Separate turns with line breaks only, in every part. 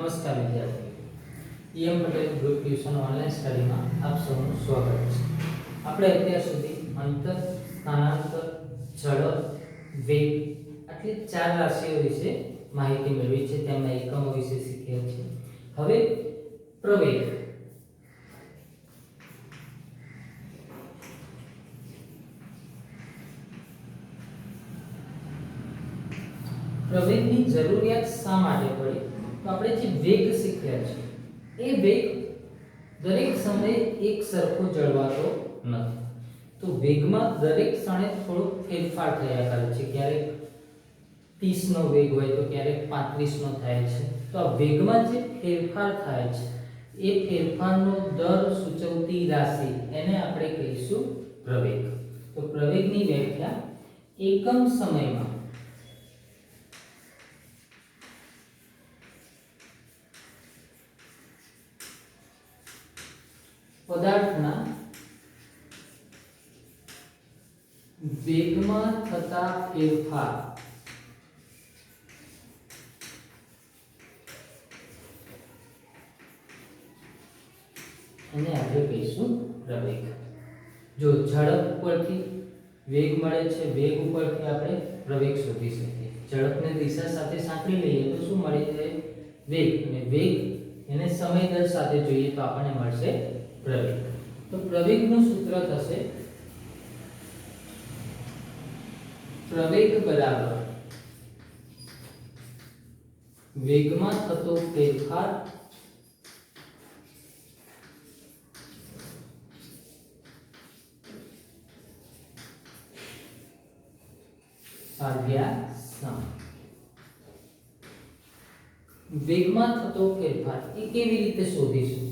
નમસ્કાર વિદ્યાર્થીઓ, E M Patel group tuition online સ્ટડીમાં આપ સૌનું સ્વાગત છે. આપણે અત્યાર સુધી અંતર, સ્થાનાંતર, ઝડપ, વેગ આટલી ચાર રાશિઓ વિશે માહિતી મેળવી છે. તેમના એકમો વિશે શીખ્યા છે. હવે પ્રવેગ. પ્રવેગની જરૂરિયાત શા માટે પડી? તો આપણે જે વેગ શીખ્યા છે એ વેગ દરેક સમયે એક સરખો જળવાતો નથી. તો વેગમાં દરેક ક્ષણે થોડો ફેરફાર થયા કરે છે. ક્યારેક 30 નો વેગ હોય તો ક્યારેક 35 નો થાય છે. તો આ વેગમાં જે ફેરફાર થાય છે એ ફેરફારનો દર સૂચવતી રાશિ એને આપણે કહીશું પ્રવેગ. તો પ્રવેગની વ્યાખ્યા એકમ સમયમાં પદાર્થના વેગમાં થતા ફેરફાર એને આપણે કહીશું પ્રવેગ. જો ઝડપ ઉપરથી વેગ મળે છે, વેગ ઉપરથી આપણે પ્રવેગ શોધી શકીએ. ઝડપને દિશા સાથે સાંકળી લઈએ તો શું મળે છે? વેગ. અને વેગ એને સમય દર સાથે જોઈએ તો આપણને મળશે પ્રવેગ. તો પ્રવેગનું સૂત્ર થશે પ્રવેગ બરાબર વેગમાં થતો ફેરફાર ભાગ્યા સમય. વેગમાં થતો ફેરફાર એ કેવી રીતે શોધીશું?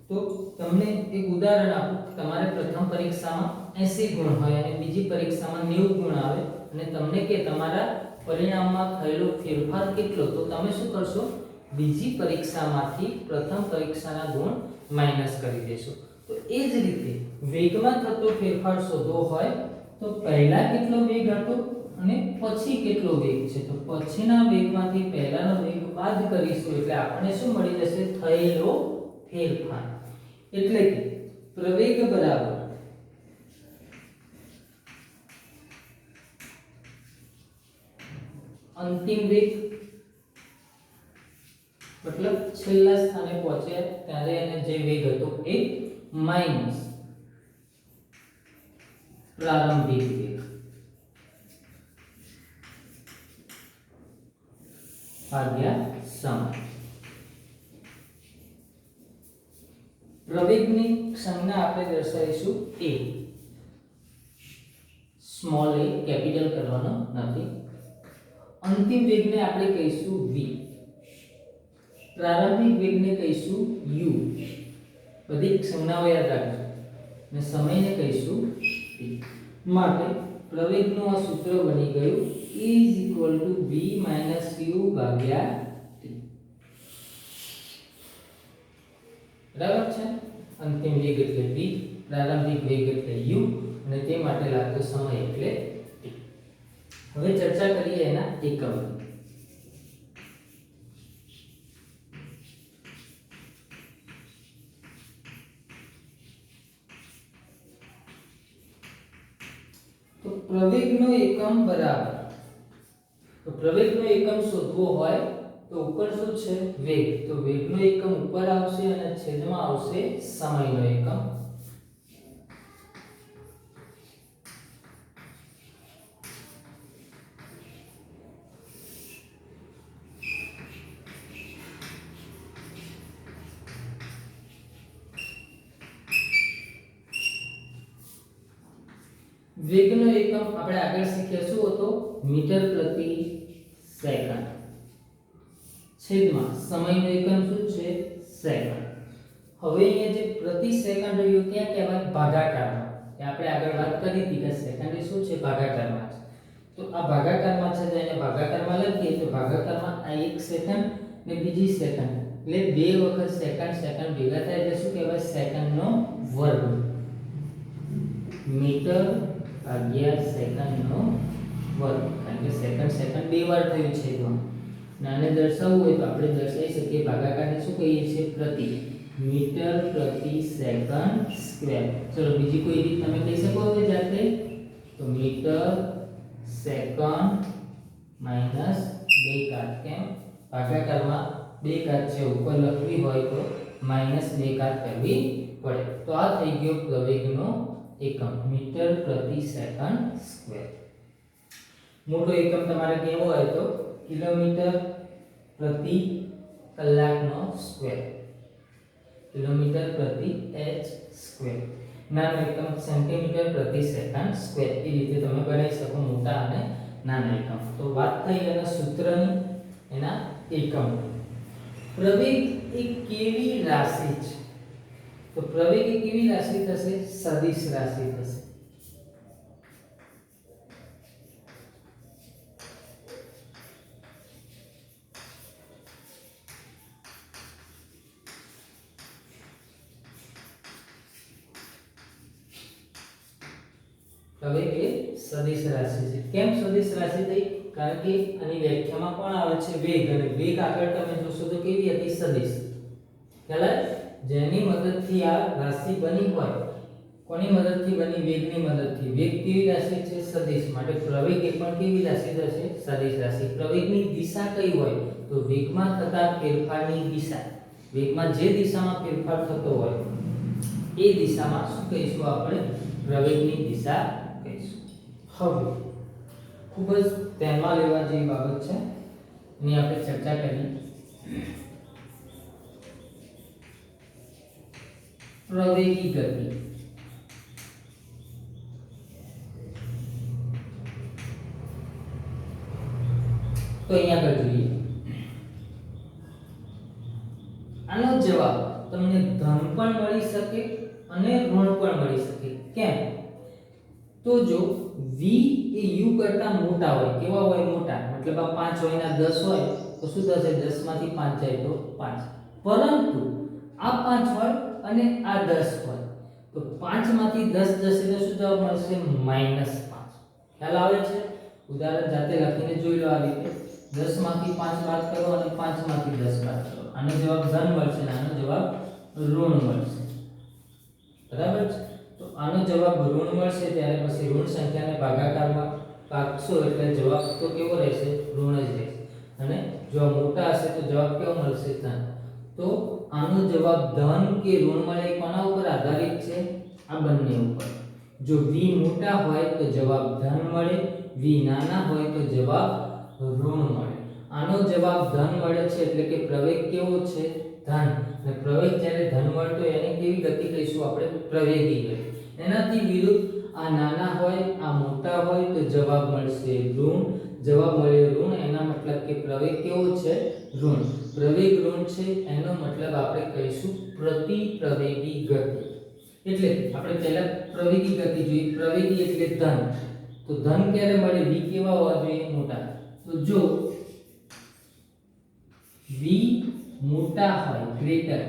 તો તમને એક ઉદાહરણ આપું. તમારે પ્રથમ પરીક્ષામાં 80 ગુણ હોય અને બીજી પરીક્ષામાં 90 ગુણ આવે અને તમને કે તમારા પરિણામમાં થયેલો ફેરફાર કેટલો, તો તમે શું કરશો? બીજી પરીક્ષામાંથી પ્રથમ પરીક્ષાના ગુણ માઈનસ કરી દેશો. તો એ જ રીતે વેગમાં થતો ફેરફાર શોધવો હોય તો પહેલા કેટલો વેગ હતો અને પછી કેટલો વેગ છે. તો પછીના વેગમાંથી પહેલાનો વેગ બાદ કરીશું એટલે આપણને શું મળી જશે? થયેલો ફેરફાર. એટલે કે પ્રવેગ બરાબર અંતિમ વેગ, મતલબ છેલ્લા સ્થાને પહોંચ્યા ત્યારે એને જે વેગ હતો એ માઈનસ પ્રારંભિક વેગ ભાગ્યા સમય. પ્રવેગની સંજ્ઞા આપણે દર્શાવીશું a. સ્મોલ a, કેપિટલ કરવાનો નથી. અંતિમ વેગને આપણે કહીશું v. પ્રારંભિક વેગને કહીશું u. બધી સંજ્ઞાઓ યાદ રાખજો. અને સમયને કહીશું t. માટે પ્રવેગનું આ સૂત્ર બની ગયું e = v - u ભાગ્યા t. બરાબર છે? અંતિમ વેગ એટલે v, પ્રારંભિક વેગ એટલે u અને તે માટે લાગતો સમય એટલે t. હવે ચર્ચા કરીએ એના એકમ. તો પ્રવેગનો એકમ બરાબર, તો પ્રવેગનો એકમ શોધવો હોય તો ઉપર શું છે? વેગ. તો વેગનો એકમ ઉપર આવશે અને છેદમાં આવશે સમયનો એકમ. વેગનો એકમ આપણે આગળ શીખ્યા શું હતો? મીટર પ્રતિ સેકન્ડ. છેદમાં સમયનો એકમ શું છે? સેકન્ડ. હવે અહીંયા જે પ્રતિ સેકન્ડ રહ્યું ક્યાં કહેવાય? ભાગાકારમાં. એ આપણે આગળ વાત કરી હતી કે સેકન્ડ એ શું છે? ભાગાકારમાં છે. તો આ ભાગાકારમાં છે તો એને ભાગાકારમાં લખીએ તો ભાગાકારમાં આ 1 સેકન્ડ ને બીજી સેકન્ડ એટલે બે વખત સેકન્ડ સેકન્ડ ભેગા થાય એટલે શું કહેવાય? સેકન્ડનો વર્ગ. મીટર ભાગ્યા સેકન્ડનો વર્ગ. કારણ કે સેકન્ડ બે વાર થયું છે. તો આને દર્શાવવું હોય તો આપણે દર્શાવી શકીએ ભાગાકારની કહીએ છીએ પ્રતિ મીટર પ્રતિ સેકન્ડ સ્ક્વેર. ચલો બીજી કોઈ રીત તમે કહી શકો હવે જાતે? તો મીટર સેકન્ડ માઈનસ 2 ઘાત. કેમ? ભાગાકારમાં 2 ઘાત છે, ઉપર લખવી હોય તો માઈનસ 2 ઘાત કરવી પડે. તો આ થઈ ગયો પ્રવેગનો એકમ મીટર પ્રતિ સેકન્ડ સ્ક્વેર. મોટો એકમ તમારે કેવો હોય તો કિલોમીટર પ્રતિ કલાકનો સ્ક્વેર, કિલોમીટર પ્રતિ h સ્ક્વેર. નાનો એકમ સેન્ટીમીટર પ્રતિ સેકન્ડ સ્ક્વેર. એ રીતે તમે બનાવી શકો મોટા અને નાના એકમ. તો વાત થઈ એના સૂત્રની, એના એકમની. પ્રવેગ એ કેવી રાશિ છે? તો પ્રવેગ એ કેવી રાશિ થશે? સદિશ રાશિ થશે. પ્રવેગ એ સદિશ રાશિ છે. કેમ સદિશ રાશિ થઈ? કારણ કે આની વ્યાખ્યામાં કોણ આવે છે? વેગ. અને વેગ આગળ તમે જોશો તો કેવી હતી? સદિશ. ખ્યાલ? જેની મદદથી આ રાશિ બની હોય, કોની મદદથી બની? વેગની મદદથી. વેગ કેવી રાશિ છે? સદિશ. માટે પ્રવેગ એ પણ કેવી રાશિ થશે? સદિશ રાશિ. પ્રવેગની દિશા કઈ હોય? તો વેગમાં થતા ફેરફારની દિશા. વેગમાં જે દિશામાં ફેરફાર થતો હોય એ દિશામાં શું કહીશું આપણે? પ્રવેગની દિશા કહીશું. હવે ખૂબ જ ધ્યાનમાં લેવા જેવી બાબત છે, એની આપણે ચર્ચા કરીએ. પ્રવેગી ગતિ. તો અહીંયા આગળ જોઈએ. આનો જવાબ તમને ધન પણ મળી શકે અને ઋણ પણ મળી શકે. કેમ? તો જો v એ u કરતા મોટા હોય, કેવા હોય? મોટા. મતલબ આ 5 હોય ના 10 હોય તો શું થશે? 10 માંથી 5 જાય તો 5. પરંતુ આ 5 હોય અને આ 10 હોય તો 5 માંથી 10 જશે તો શું જવાબ મળશે? -5. ખ્યાલ આવે છે? ઉદાહરણ જાતે લખીને જોઈ લો. આ રીતે 10 માંથી 5 બાદ કરો અને 5 માંથી 10 બાદ કરો. આનો જવાબ ધન મળશે અને આનો જવાબ ઋણ મળશે. બરાબર છે? તો આનો જવાબ ઋણ મળશે ત્યારે પછી ઋણ સંખ્યાને ભાગાકારમાં ભાગશો એટલે જવાબ તો કેવો રહેશે? ઋણ જ રહેશે. અને જો મોટા હશે તો જવાબ કેવો મળશે? ધન. તો આનો જવાબ ધન કે ઋણ મળે કોના ઉપર આધારિત છે? આ બંને ઉપર. જો v મોટા હોય તો જવાબ ધન મળે, v નાના હોય તો જવાબ ઋણ મળે. આનો જવાબ ધન મળે છે એટલે કે પ્રવેગ કેવો છે? ધન. અને પ્રવેગ જ્યારે ધન મળતો એને કેવી ગતિ કહીશું આપણે? પ્રવેગી ગતિ. એનાથી વિરુદ્ધ આ નાના હોય, આ મોટા હોય તો જવાબ મળશે ઋણ. જવાબ મળ્યો ઋણ, એના મતલબ કે પ્રવેગ કેવો છે? ઋણ. પ્રવેગ ઋણ છે એનો મતલબ આપણે કહીશું પ્રતિપ્રવેગી ગતિ. એટલે આપણે પહેલા પ્રવેગી ગતિ જોઈ. પ્રવેગી એટલે ધન. તો ધન ક્યારે મળે? v કેવા હોવા જોઈએ? મોટા. તો જો v મોટા હોય, ગ્રેટર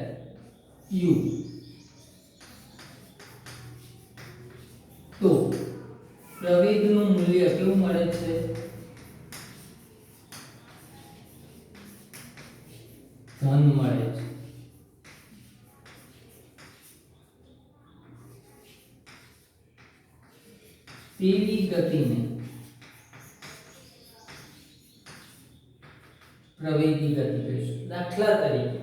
u, તો પ્રવેગનું મૂલ્ય કેવું મળે છે? ધન મળે છે. તેવી ગતિને પ્રવેગી ગતિ કહીશું. દાખલા તરીકે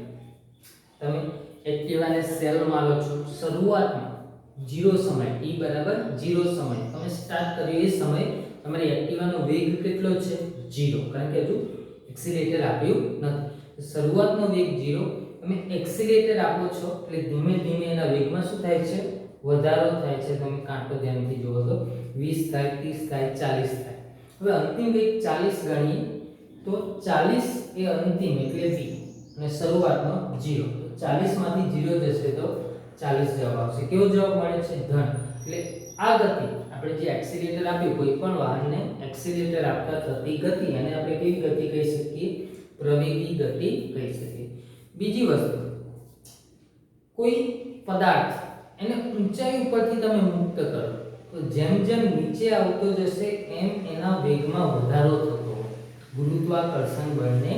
તમે એક્ટિવાને સેલમાં લો છો. શરૂઆતમાં 0 સમય t બરાબર 0 સમય તમે સ્ટાર્ટ કર્યો એ સમય તમારી એક્ટિવાનો વેગ કેટલો છે? 0. કારણ કે હજુ એક્સિલેટર આપ્યું નથી. શરૂઆતનો વેગ 0, તમે એક્સિલેટર આપો છો એટલે ધીમે ધીમે એના વેગમાં શું થાય છે? વધારો થાય છે. તમે કાંટો ધ્યાનથી જુઓ તો 20 થાય, 30 થાય, 40 થાય. હવે અંતિમ વેગ 40 ગણીએ તો 40 એ અંતિમ એટલે v અને શરૂઆતનો 0. તો 40 માંથી 0 જશે તો 40 જવાબ આવશે. કેવો જવાબ મળે છે? ધન. એટલે આ ગતિ આપણે જે એક્સિલેટર આપ્યું, કોઈ પણ વાહનને એક્સિલેટર આપતા થતી ગતિ અને આપણે કેવી ગતિ કહી શકીએ? પ્રવેગી ગતિ કહી શકીએ. બીજી વસ્તુ, કોઈ પદાર્થ એને ઊંચાઈ ઉપરથી તમે મુક્ત કરો તો જેમ જેમ નીચે આવતો જશે એમ એના વેગમાં વધારો થતો હોય ગુરુત્વાકર્ષણ બળને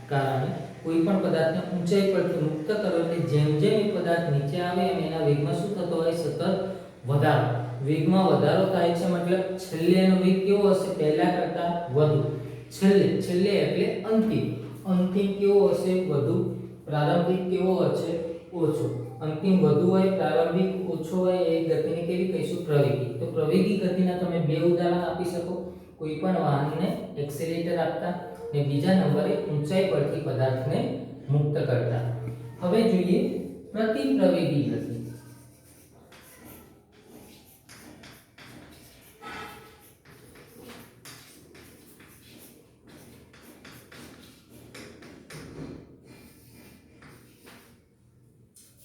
કારણે. કોઈ પણ પદાર્થને ઊંચાઈ પરથી મુક્ત કરો એટલે જેમ જેમ એ પદાર્થ નીચે આવે એમ એના વેગમાં શું થતો હોય? સતત વધારો. વેગમાં વધારો થાય છે મતલબ છેલ્લે એનો વેગ કેવો હશે? પહેલા કરતાં વધુ. છેલ્લે એટલે અંતિમ કેવો હશે? વધુ. પ્રારંભિક કેવો હશે? ઓછો. અંતિમ વધુ હોય, પ્રારંભિક ઓછો હોય એ ગતિને કેવી કહીશું? પ્રવેગી. તો પ્રવેગી ગતિના તમે બે ઉદાહરણ આપી શકો. કોઈ પણ વાહનને એક્સેલેરેટર આપતા ને બીજા નંબરે ઊંચાઈ પરથી પદાર્થને મુક્ત કરતા. હવે જોઈએ પ્રતિપ્રવેગી ગતિ.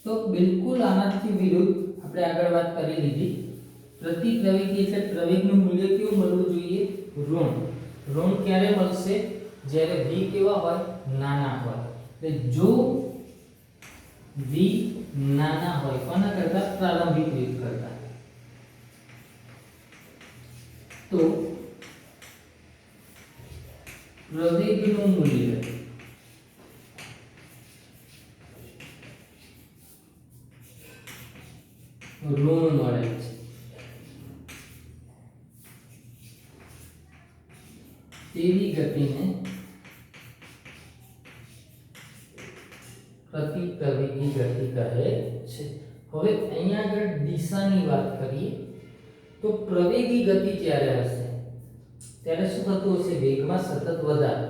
તો બિલકુલ આનાથી વિરુદ્ધ આપણે આગળ વાત કરી લીધી. પ્રતિપ્રવેગી એટલે પ્રવેગનું મૂલ્ય કેવું મળવું જોઈએ? ઋણ. ઋણ ક્યારે મળશે? જ્યારે v કેવા હોય? નાના હોય. એટલે જો v નાના હોય કોના કરતા? પ્રારંભિક વેગ કરતા, તો પ્રવેગનું મૂલ્ય ઋણ મળે છે. તેવી ગતિને પ્રતિપ્રવેગી ગતિ કહે છે. હવે અહીંયા આગળ દિશાની વાત કરીએ તો પ્રવેગી ગતિ જ્યારે હશે ત્યારે શું થતું હશે? વેગમાં સતત વધારો.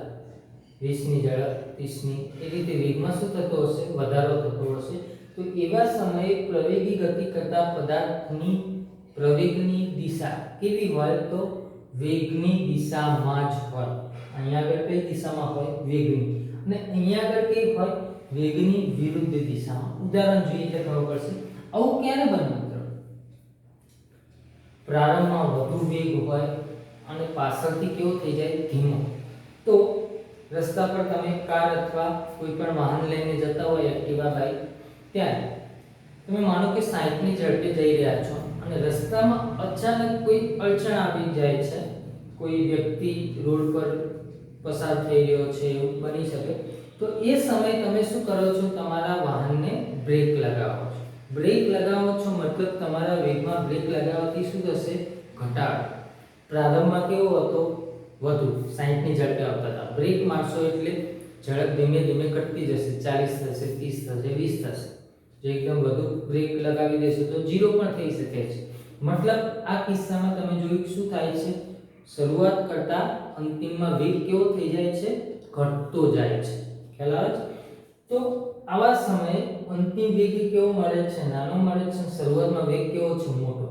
20ની ઝડપ 30ની એ રીતે વેગમાં શું થતો હશે? વધારો થતો હશે. તો એવા સમયે પ્રવેગી ગતિ કરતા પદાર્થની પ્રવેગની દિશા કેવી હોય? તો વેગની દિશામાં જ હોય. અહીંયા આગળ કઈ દિશામાં હોય? વેગની. અને અહીંયા આગળ કઈ હોય? વેગની વિરુદ્ધ દિશામાં. ઉદાહરણ જોઈએ એટલે ખબર પડશે. આવું ક્યારે બને મિત્રો? પ્રારંભમાં વધુ વેગ હોય અને પાછળથી કેવો થઈ જાય? ધીમો. તો રસ્તા પર તમે કાર અથવા કોઈ પણ વાહન લઈને જતા હોય, એક્ટિવા, બાઇક, ત્યારે તમે માનો કે 60ની ઝડપે જઈ રહ્યા છો અને રસ્તામાં અચાનક કોઈ અડચણ આવી જાય છે. કોઈ વ્યક્તિ રોડ પર પસાર થઈ રહ્યો છે એવું બની શકે. તો એ સમયે તમે શું કરો છો? તમારા વાહનને બ્રેક લગાવો છો. બ્રેક લગાવો છો મતલબ તમારા વેગમાં બ્રેક લગાવવાથી શું થશે? ઘટાડો. પ્રારંભમાં કેવો હતો? વધુ 60ની ઝડપે આવતા હતા. બ્રેક મારશો એટલે ઝડપ ધીમે ધીમે ઘટતી જશે. 40 થશે, 30 થશે, 20 થશે. જો એકદમ વધુ બ્રેક લગાવી દેશો તો 0 પણ થઈ શકે છે. મતલબ આ કિસ્સામાં તમે જોયું શું થાય છે? શરૂઆત કરતા અંતિમમાં વેગ કેવો થઈ જાય છે? ઘટતો જાય છે. ખ્યાલ આવે છે? તો આવા સમયે અંતિમ વેગ કેવો મળે છે? નાનો મળે છે. શરૂઆતમાં વેગ કેવો છે? મોટો.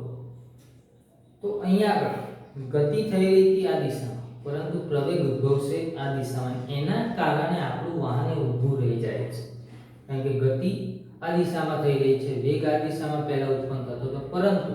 તો અહીંયા આગળ ગતિ થઈ રહી હતી આ દિશામાં, પરંતુ પ્રવેગ ઉદ્ભવશે આ દિશામાં. એના કારણે આપણું વાહન ઊભું રહી જાય છે. કારણ કે ગતિ આ દિશામાં થઈ રહી છે, વેગ આ દિશામાં પહેલા ઉત્પન્ન થતો હતો, પરંતુ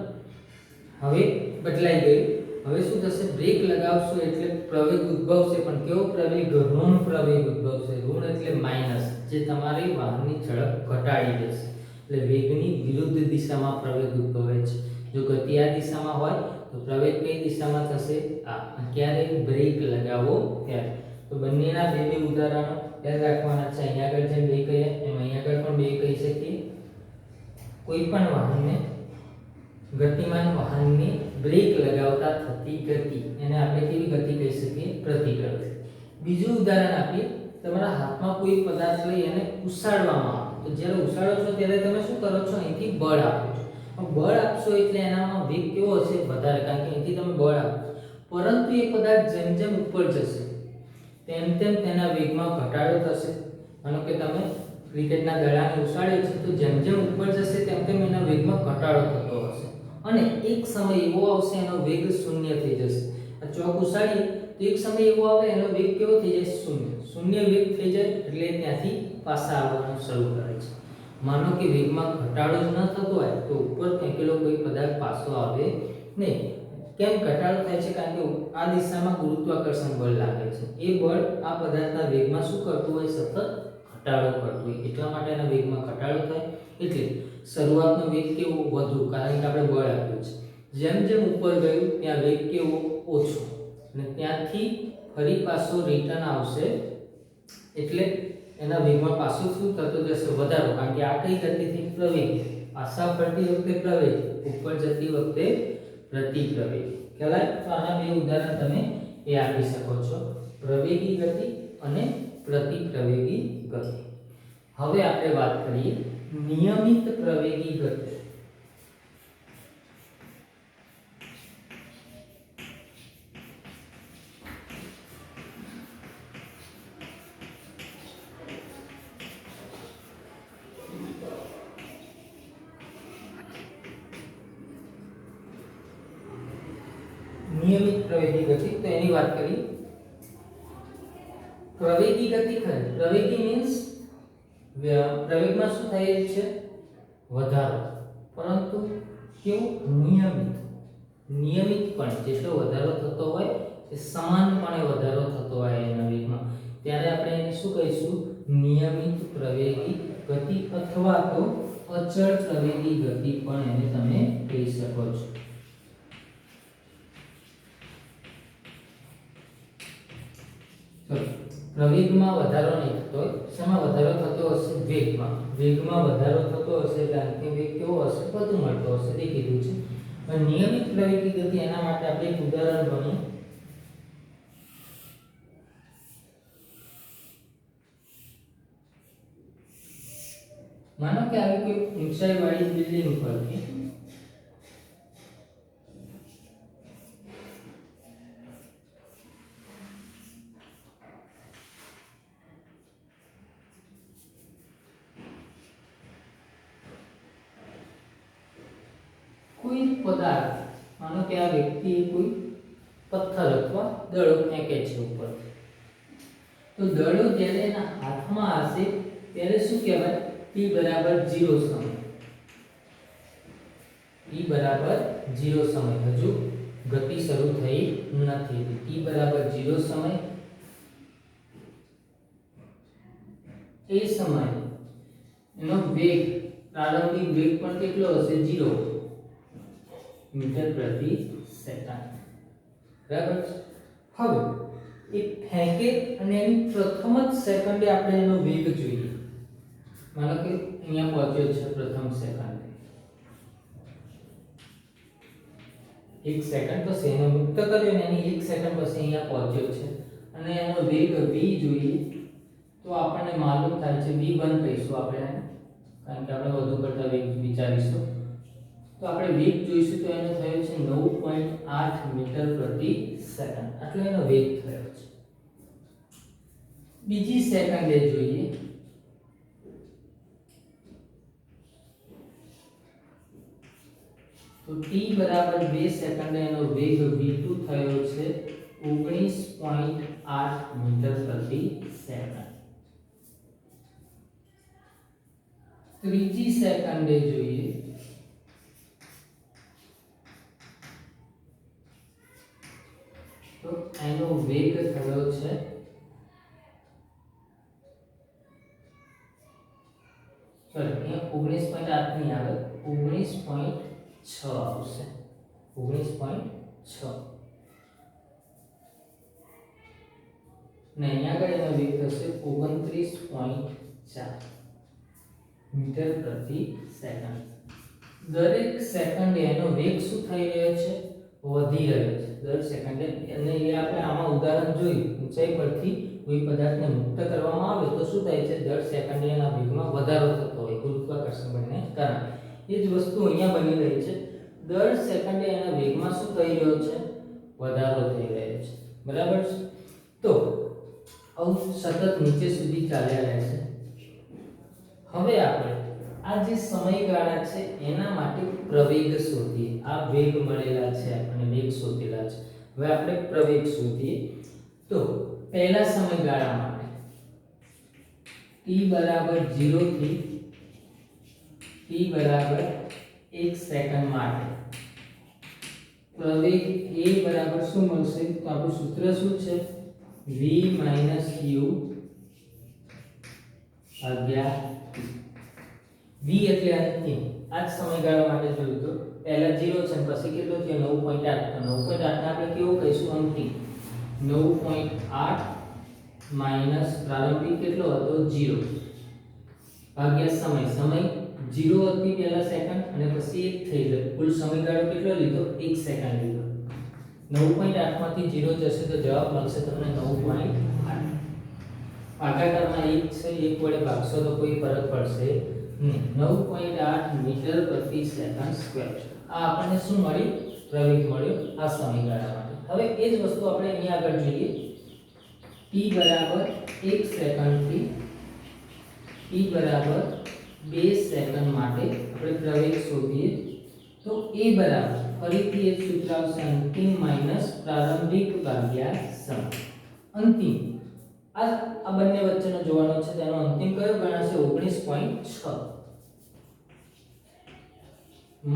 હવે બદલાઈ ગયું. હવે શું થશે? બ્રેક લગાવશો એટલે પ્રવેગ ઉદ્ભવશે, પણ કેવો પ્રવેગ? ઋણ પ્રવેગ ઉદ્ભવશે. ઋણ એટલે માઈનસ, જે તમારી વાહનની ઝડપ ઘટાડી દેશે. એટલે વેગની વિરુદ્ધ દિશામાં પ્રવેગ ઉદ્ભવે છે. જો ગતિ આ દિશામાં હોય તો પ્રવેગ કઈ દિશામાં થશે? આ. ક્યારે? બ્રેક લગાવો ત્યારે. તો બંનેના બે બે ઉદાહરણો યાદ રાખવાના છે. અહીંયા આગળ જેમ બે કહીએ એમ અહીંયા આગળ પણ બે કહી શકીએ. કોઈ પણ વાહનને, ગતિમાન વાહનને બ્રેક લગાવતા થતી ગતિ, એને આપણે કેવી ગતિ કહી શકીએ? પ્રતિપ્રવેગ. બીજું ઉદાહરણ આપીએ. તમારા હાથમાં કોઈ પદાર્થ લઈ અને ઉછાળવામાં આવે. તો જ્યારે ઉછાળો છો ત્યારે તમે શું કરો છો? અહીંથી બળ આપો છો. બળ આપશો એટલે એનામાં વેગ કેવો હશે? વધારે, કારણ કે અહીંથી તમે બળ આપો. પરંતુ એ પદાર્થ જેમ જેમ ઉપર જશે તેમ તેમ તેના વેગમાં ઘટાડો થશે. માનો કે તમે ક્રિકેટના દડાને ઉછાળ્યો છે, તો જેમ જેમ ઉપર જશે તેમ તેમ એના વેગમાં ઘટાડો થતો હશે અને એક સમય એવો આવશે એનો વેગ શૂન્ય થઈ જશે. આ ચોક ઉછાળીએ તો એક સમય એવો આવે એનો વેગ કેવો થઈ જાય? શૂન્ય વેગ થઈ જાય એટલે ત્યાંથી પાછા આવવાનું શરૂ કરે છે. માનો કે વેગમાં ઘટાડો જ ન થતો હોય તો ઉપર ફેંકેલો કોઈ પદાર્થ પાછો આવે નહીં. કેમ ઘટાડો થાય છે? કારણ કે આ દિશામાં ગુરુત્વાકર્ષણ બળ લાગે છે. એ બળ આ પદાર્થના વેગમાં શું કરતું હોય? સતત ઘટાડો કરતું હોય. એટલા માટે એના વેગમાં ઘટાડો થાય. એટલે શરૂઆતનો વેગ કેવો? વધુ, કારણ કે આપણે બળ આપ્યું છે. જેમ જેમ ઉપર ગયું ત્યાં વેગ કેવો? ઓછો. અને ત્યાંથી ફરી પાછો રિટર્ન આવશે એટલે એના વેગમાં પાછું શું થતું જશે? વધારો. કારણ કે આ કઈ ગતિથી પ્રવેગ, પાછા ફરતી વખતે પ્રવેગ, ઉપર જતી વખતે પ્રતિપ્રવેગ. ખ્યાલ આવે? તો આના બે ઉદાહરણ તમે એ આપી શકો છો, પ્રવેગી ગતિ અને પ્રતિપ્રવેગી ગતિ. હવે આપણે વાત કરીએ નિયમિત પ્રવેગી ગતિ. નિયમિત પ્રવેગી ગતિ, તો એની વાત કરીએ. પ્રવેગી ગતિ ખરી, પ્રવેગી મીન્સ પ્રવેગમાં શું થાય છે? વધારો. પરંતુ કેવું? નિયમિતપણે જેટલો વધારો થતો હોય એ સમાનપણે વધારો થતો હોય એના વેગમાં, ત્યારે આપણે એને શું કહીશું? નિયમિત પ્રવેગી ગતિ, અથવા તો અચળ પ્રવેગી ગતિ પણ એને તમે કહી શકો છો. પ્રવેગમાં વધારો નહીં થતો હોય, શેમાં વધારો થતો હશે? વેગમાં વધારો થતો હશે એટલે અંતિમ વેગ કેવો હશે? વધુ મળતો હશે, તે કીધું છે. પણ નિયમિત પ્રવેગી ગતિ, એના માટે આપણે એક ઉદાહરણ ગણીએ. માનો કે આવી કોઈ ઊંચાઈવાળી બિલ્ડિંગ પરથી કોઈ પદાર્થ, માનો કે આ વ્યક્તિએ કોઈ પથ્થર અથવા દડો ફેંકે છે ઉપર, તો દડો જ્યારે એના હાથમાં હશે ત્યારે શું કહેવાય? t બરાબર 0 સમય. t બરાબર 0 સમય, હજુ ગતિ શરૂ થઈ નથી. t બરાબર 0 સમય, એ સમય એનો વેગ, પ્રારંભિક વેગ પણ કેટલો હશે? 0 મીટર પ્રતિ સેકન્ડ. બરાબર છે? હવે એ ફેંકે અને એની પ્રથમ જ સેકન્ડે આપણે એનો વેગ જોઈએ. માનો કે અહીંયા પહોંચ્યો છે પ્રથમ સેકન્ડે, 1 સેકન્ડ પછી એને મુક્ત કર્યો અને એની 1 સેકન્ડ પછી અહીંયા પહોંચ્યો છે અને એનો વેગ v જોઈએ, તો આપણને માલુમ થાય છે v1 કહીશું આપણે, કારણ કે આપણે વધુ પડતા વેગ વિચારીશું. તો આપણે વેગ જોઈશું તો એનો થયો છે 9.8 મીટર પ્રતિ સેકન્ડ. આટલો એનો વેગ થયો છે. બીજી સેકન્ડે જોઈએ તો t બરાબર 2 સેકન્ડે એનો વેગ v2 થયો છે 19.8 મીટર પ્રતિ સેકન્ડ. ત્રીજી સેકન્ડે જોઈએ તો એનો વેગ થયો છે અહીંયા 19.8 નહીં આવે, 19.6 આવશે. 19.6 ને અહીંયા આગળ એનો વેગ થશે 29.4 મીટર પ્રતિ સેકન્ડ. દરેક સેકન્ડે એનો વેગ શું થઈ રહ્યો છે? વધી રહ્યો છે દર સેકન્ડે. અને એ આપણે આમાં ઉદાહરણ જોયું, ઊંચાઈ પરથી કોઈ પદાર્થને મુક્ત કરવામાં આવે તો શું થાય છે? દર સેકન્ડે એના વેગમાં વધારો થતો હોય ગુરુત્વાકર્ષણ બળને કારણે. એ જ વસ્તુ અહીંયા બની રહી છે. દર સેકન્ડે એના વેગમાં શું થઈ રહ્યો છે? વધારો થઈ રહ્યો છે. બરાબર છે? તો આવું સતત નીચે સુધી ચાલ્યા રહેશે. હવે આપણે આ જે સમયગાળા છે એના માટે પ્રવેગ શોધીએ. આ વેગ મળેલા છે, આપણે વેગ શોધેલા છે. હવે આપણે પ્રવેગ શોધીએ. તો પહેલા સમયગાળા માટે t બરાબર 0 થી t બરાબર 1 સેકન્ડ માટે પ્રવેગ a બરાબર શું મળશે? તો આપણું સૂત્ર શું છે? v - u ભાગ્યા v એટલે અંતિમ. આ જ સમયગાળા માટે જોયું તો પહેલા 0 છે પછી કેટલો છે? 9.8. તો 9.8 ને આપણે કેવું કહીશું? અંતિમ. 9.8 માઈનસ પ્રારંભિક કેટલો હતો 0 ભાગ્યા સમય 0 હતી પહેલા સેકન્ડ અને પછી 1 થઈ ગયો, કુલ સમયગાળો કેટલો લીધો 1 સેકન્ડ લીધો. 9.8 માંથી 0 જશે તો જવાબ મળશે તમને 9.8. ભાગાકારમાં 1 છે, 1 વડે ભાગશો તો કોઈ ફરક પડશે નહીં. 9.8 મીટર પ્રતિ સેકન્ડ સ્ક્વેર. આ આપણને શું મળી? પ્રવેગ મળ્યો આ સમયગાળા માટે. હવે એ જ વસ્તુ આપણે અહીં આગળ જોઈએ. t બરાબર 1 સેકન્ડથી t બરાબર 2 સેકન્ડ માટે આપણે પ્રવેગ શોધીએ તો a બરાબર ફરીથી એક સૂત્ર આવશે, અંતિમ માઈનસ પ્રારંભિક ભાગ્યા સમય. અંતિમ આ બંને વચ્ચેનો જોવાનો છે, તેનો અંતિમ કયો ગણાશે? 19.6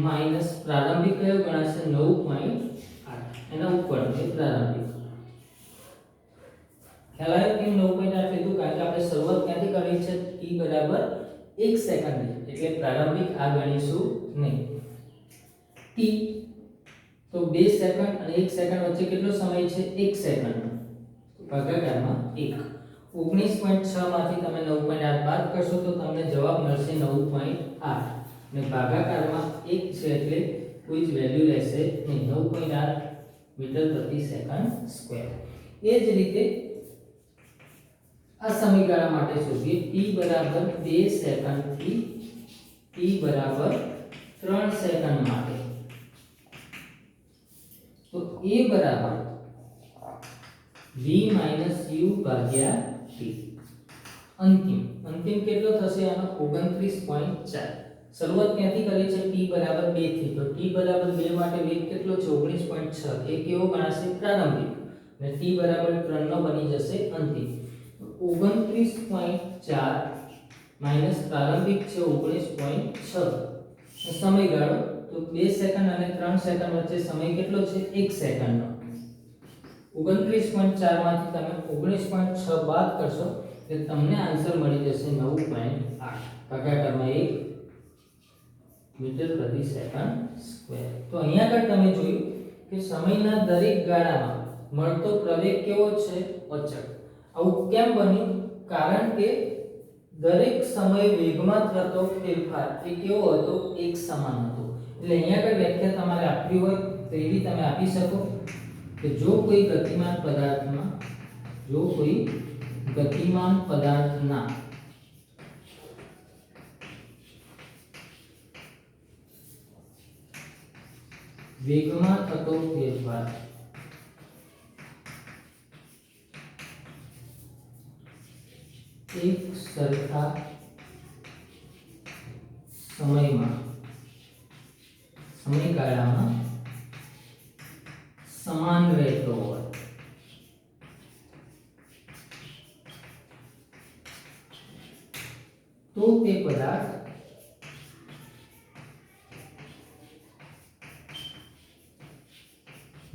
માઈનસ પ્રારંભિક કયો ગણાશે? 9.8. એના ઉપર એ પ્રારંભિક. ખ્યાલ આવ્યો કેમ 9.8 લીધું? કારણ કે આપણે શરૂઆત ક્યાંથી કરી છે? t બરાબર 1 સેકન્ડ, એટલે પ્રારંભિક આ ગણીશું નહીં. t તો 2 સેકન્ડ અને 1 સેકન્ડ વચ્ચે કેટલો સમય છે? 1 સેકન્ડ. ભાગાકારમાં 1. 19.6 માંથી તમે 9.8 બાદ કરશો તો તમને જવાબ મળશે 9.8 અને ભાગાકારમાં 1 છે એટલે કોઈ જ વેલ્યુ રહેશે નહીં. 9.8 મીટર પ્રતિ સેકન્ડ સ્ક્વેર. એ જ રીતે આ સમયગાળા માટે શોધીએ. t બરાબર 2 સેકન્ડ થી t બરાબર 3 સેકન્ડ માટે તો a બરાબર v u ભાગ્યા t. અંતિમ કેટલો થશે આનો? 29.4. શરૂઆત ક્યાંથી કરી છે? t બરાબર 2 થી. તો t બરાબર 2 માટે વેગ કેટલો છે? 19.6. એ કેવો ગણાશે? પ્રારંભિક. અને t બરાબર 3 નો બની જશે અંતિમ. 29.4 માઈનસ પ્રારંભિક છે 19.6. સમયગાળો તો 2 સેકન્ડ અને 3 સેકન્ડ વચ્ચે સમય કેટલો છે? 1 સેકન્ડનો. 29.4 માંથી તમે 19.6 બાદ કરશો એટલે તમને આન્સર મળી જશે 9.8 ભાગાકારમાં 1 મીટર પ્રતિ સેકન્ડ સ્ક્વેર. તો અહીંયા આગળ તમે જોયું કે સમયના દરેક ગાળામાં મળતો પ્રવેગ કેવો છે? અચળ. આવું કેમ બન્યું? કારણ કે દરેક સમય વેગમાં થતો ફેરફાર એ કેવો હતો? એક સમાન હતો. એટલે અહીંયા આગળ વ્યાખ્યા તમારે આપવી હોય તો એવી તમે આપી શકો કે જો કોઈ ગતિમાન પદાર્થના વેગમાં થતો ફેરફાર એક સરખા સમયગાળામાં સમાન રહેતો હોય તો તે પદાર્થ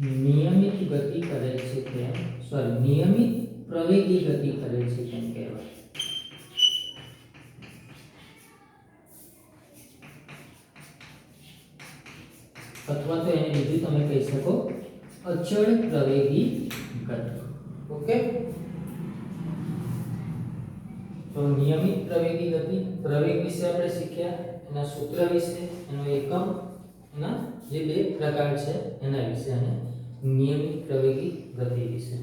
નિયમિત પ્રવેગી ગતિ કરે છે તેમ કહેવાય. અથવા તો એને બીજું તમે કહી શકો અચળ પ્રવેગી ગતિ. ઓકે, તો નિયમિત પ્રવેગી ગતિ, પ્રવેગ વિશે આપણે શીખ્યા, એના સૂત્ર વિશે, એનો એકમ, એના જે બે પ્રકાર છે એના વિશે અને નિયમિત પ્રવેગી ગતિ વિશે.